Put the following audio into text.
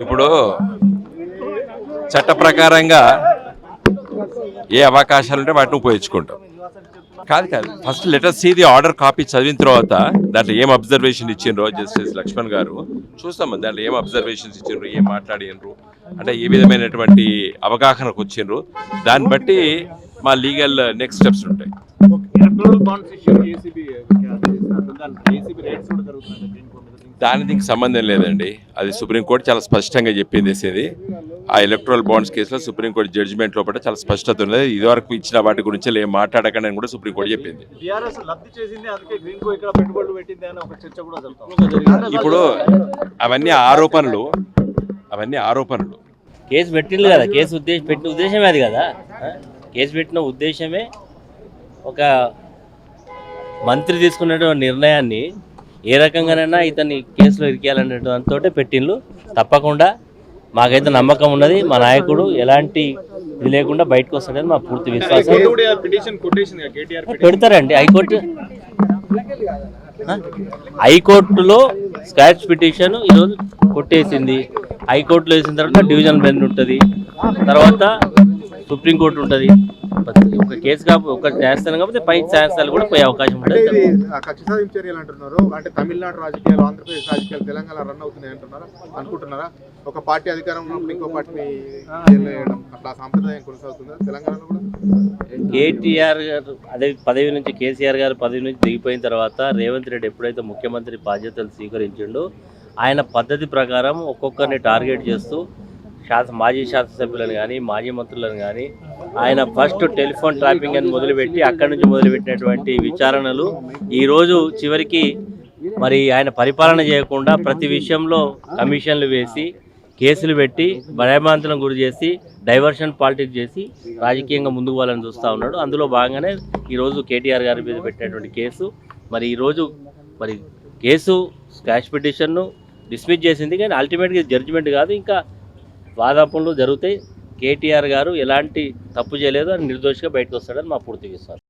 ఇప్పుడు చట్ట ప్రకారంగా ఏ అవకాశాలు ఉంటే వాటిని ఉపయోగించుకుంటాం. కాదు first letter see the order copy చదివిన తర్వాత దాంట్లో ఏం అబ్జర్వేషన్ ఇచ్చిండ్రో జస్టిస్ లక్ష్మణ్ గారు చూస్తాం. దాంట్లో ఏం అబ్జర్వేషన్స్ ఇచ్చిండ్రు, ఏం మాట్లాడినరు, అంటే ఏ విధమైనటువంటి అవగాహనకు వచ్చిండ్రు, దాన్ని బట్టి మా లీగల్ నెక్స్ట్ స్టెప్స్ ఉంటాయి. దాని దీనికి సంబంధం లేదండి. అది సుప్రీంకోర్టు చాలా స్పష్టంగా చెప్పింది. ఆ ఎలక్ట్రల్ బాండ్స్ కేసులో సుప్రీంకోర్టు జడ్జిమెంట్ లోపల చాలా స్పష్టత ఉన్నది. ఇదివరకు ఇచ్చిన వాటి గురించి ఏం మాట్లాడకండి అని కూడా సుప్రీంకోర్టు చెప్పింది. ఇప్పుడు అవన్నీ ఆరోపణలు. కేసు పెట్టిండు కదా, కేసు పెట్టిన ఉద్దేశమే అది కదా. కేసు పెట్టిన ఉద్దేశమే ఒక మంత్రి తీసుకున్నటువంటి నిర్ణయాన్ని ఏ రకంగానైనా ఇతన్ని కేసులో ఇరికేయాలనే దాంతో పెట్టిండ్రు. తప్పకుండా మాకైతే నమ్మకం ఉన్నది, మా నాయకుడు ఎలాంటి ఇది లేకుండా బయటకు వస్తాడని మా పూర్తి విశ్వాసం. పెడతారండి హైకోర్టులో స్క్వాష్ పిటిషన్ ఈరోజు కొట్టేసింది. హైకోర్టులో వేసిన తర్వాత డివిజన్ బెంచ్ ఉంటుంది, తర్వాత సుప్రీంకోర్టు ఉంటుంది. ఒక కేసు కాకపోతే ఒక న్యాయస్థానం కాకపోతే పై న్యాయస్థానాలు కూడా పోయే అవకాశం ఉంటుంది. చర్యలు అంటున్నారు అంటే తమిళనాడు రాజకీయాలు, ఆంధ్రప్రదేశ్ రాజకీయాలు తెలంగాణ రన్ అవుతున్నాయి అనుకుంటున్నారా? ఒక పార్టీ అధికారంలో ఇంకో పార్టీని అట్లా సాంప్రదాయం కొనసాగుతుందా తెలంగాణలో కూడా? కేటీఆర్ గారు అదే పదవి నుంచి, కేసీఆర్ గారు పదవి నుంచి దిగిపోయిన తర్వాత రేవంత్ రెడ్డి ఎప్పుడైతే ముఖ్యమంత్రి బాధ్యతలు స్వీకరించిండో ఆయన పద్ధతి ప్రకారం ఒక్కొక్కరిని టార్గెట్ చేస్తూ మాజీ శాసనసభ్యులను కానీ మాజీ మంత్రులను కానీ ఆయన ఫస్ట్ టెలిఫోన్ ట్రాపింగ్ అని మొదలుపెట్టి అక్కడి నుంచి మొదలుపెట్టినటువంటి విచారణలు ఈరోజు చివరికి మరి ఆయన పరిపాలన చేయకుండా ప్రతి విషయంలో కమిషన్లు వేసి కేసులు పెట్టి భయభ్రాంతులను గురి చేసి డైవర్షన్ పాలిటిక్స్ చేసి రాజకీయంగా ముందుకు పోవాలని చూస్తూ ఉన్నాడు. అందులో భాగంగానే ఈరోజు కేటీఆర్ గారి మీద పెట్టినటువంటి కేసు ఈరోజు కేసు స్క్వాష్ పిటిషన్ను డిస్మిస్ చేసింది. కానీ అల్టిమేట్గా జడ్జిమెంట్ కాదు, ఇంకా వాదాపనలు జరుగుతాయి. కేటీఆర్ గారు ఎలాంటి తప్పు చేయలేదు అని నిర్దోషిగా బయటకు వస్తాడని మా పూర్తి విశ్వాసం.